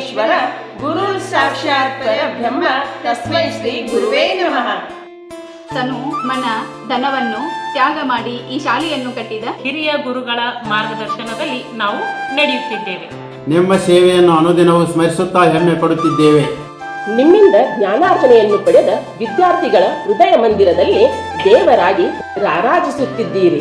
ಪರಮೇಶ್ವರ ಗುರು ಸಾಕ್ಷಾತ್ ಪರಬ್ರಹ್ಮ ತಸ್ಮೈ ಶ್ರೀ ಗುರುವೇ ನಮಃ. ತನು ಮನ ಧನವನ್ನು ತ್ಯಾಗ ಮಾಡಿ ಈ ಶಾಲೆಯನ್ನು ಕಟ್ಟಿದ ಹಿರಿಯ ಗುರುಗಳ ಮಾರ್ಗದರ್ಶನದಲ್ಲಿ ನಾವು ನಡೆಯುತ್ತಿದ್ದೇವೆ. ನಿಮ್ಮ ಸೇವೆಯನ್ನು ಅನುದಿನವೂ ಸ್ಮರಿಸುತ್ತಾ ಹೆಮ್ಮೆ ಪಡುತ್ತಿದ್ದೇವೆ. ನಿಮ್ಮಿಂದ ಜ್ಞಾನಾರ್ಜನೆಯನ್ನು ಪಡೆದ ವಿದ್ಯಾರ್ಥಿಗಳ ಹೃದಯ ಮಂದಿರದಲ್ಲಿ ದೇವರಾಗಿ ರಾರಾಜಿಸುತ್ತಿದ್ದೀರಿ.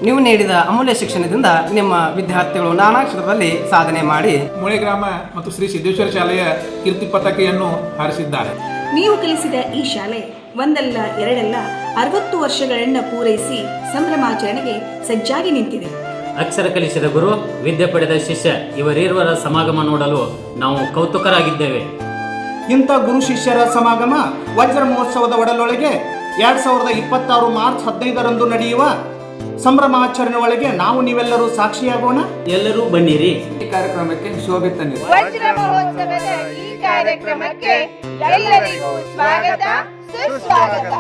ನೀವು ನೀಡಿದ ಅಮೂಲ್ಯ ಶಿಕ್ಷಣದಿಂದ ನಿಮ್ಮ ವಿದ್ಯಾರ್ಥಿಗಳು ನಾನಾ ಕ್ಷೇತ್ರದಲ್ಲಿ ಸಾಧನೆ ಮಾಡಿ ಮೂಳೆ ಗ್ರಾಮ ಮತ್ತು ಶ್ರೀ ಸಿದ್ದೇಶ್ವರ ಶಾಲೆಯ ಕೀರ್ತಿ ಪತಾಕೆಯನ್ನು ಹಾರಿಸಿದ್ದಾರೆ. ನೀವು ಕಲಿಸಿದ ಈ ಶಾಲೆ ಒಂದಲ್ಲ ಎರಡಲ್ಲ 60 ವರ್ಷಗಳನ್ನು ಪೂರೈಸಿ ಸಂಭ್ರಮಾಚರಣೆಗೆ ಸಜ್ಜಾಗಿ ನಿಂತಿದೆ. ಅಕ್ಷರ ಕಲಿಸಿದ ಗುರು, ವಿದ್ಯೆ ಪಡೆದ ಶಿಷ್ಯ ಇವರಿರುವರ ಸಮಾಗಮ ನೋಡಲು ನಾವು ಕೌತುಕರಾಗಿದ್ದೇವೆ. ಇಂಥ ಗುರು ಶಿಷ್ಯರ ಸಮಾಗಮ ವಜ್ರ ಮಹೋತ್ಸವದ ಒಡಲೊಳಗೆ 2026 ಮಾರ್ಚ್ 15ರಂದು ನಡೆಯುವ ಸಂಭ್ರಮಾಚರಣೆ ಒಳಗೆ ನಾವು ನೀವೆಲ್ಲರೂ ಸಾಕ್ಷಿಯಾಗೋಣ. ಎಲ್ಲರೂ ಬನ್ನಿರಿ. ಈ ಕಾರ್ಯಕ್ರಮಕ್ಕೆ ಶೋಭೆ ತಂದಿದೆ. ವಜ್ರ ಮಹೋತ್ಸವದ ಈ ಕಾರ್ಯಕ್ರಮಕ್ಕೆ ಎಲ್ಲರಿಗೂ ಸ್ವಾಗತ ಸುಸ್ವಾಗತ.